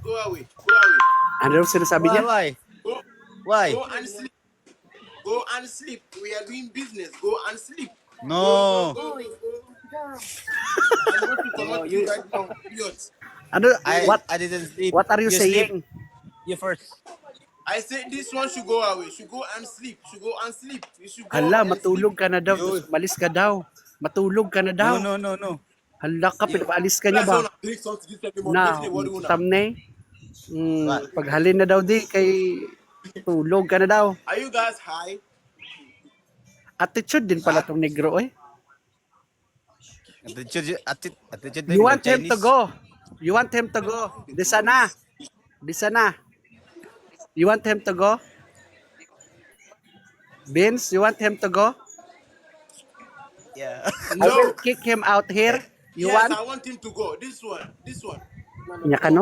Go away. Go away. Ano sinasabi niya? Why? Go. Why? Go and sleep. Go and sleep. We are doing business. Go and sleep. No. Go. I'm not to come out you right now, idiots. Ano, what I didn't sleep. what are you saying? You first. I said this one should go away. Should go and sleep. Should go and sleep. You should go Hala, and matulog ka na daw. Yun. Malis ka daw. Matulog ka na daw. No. Hala ka, pinapaalis ka sleep. niya ba? That's all. Drink something. This every Na, morning. What do you want? thumbnail. Paghalin na daw di kay tulog ka na daw. Are you guys high? Attitude din pala tong negro eh. Attitude You want him to go. You want him to go. Di sana. You want him to go? Vince, you want him to go? Yeah. I will kick him out here. You Yes, want? I want him to go. This one. Nya ka no?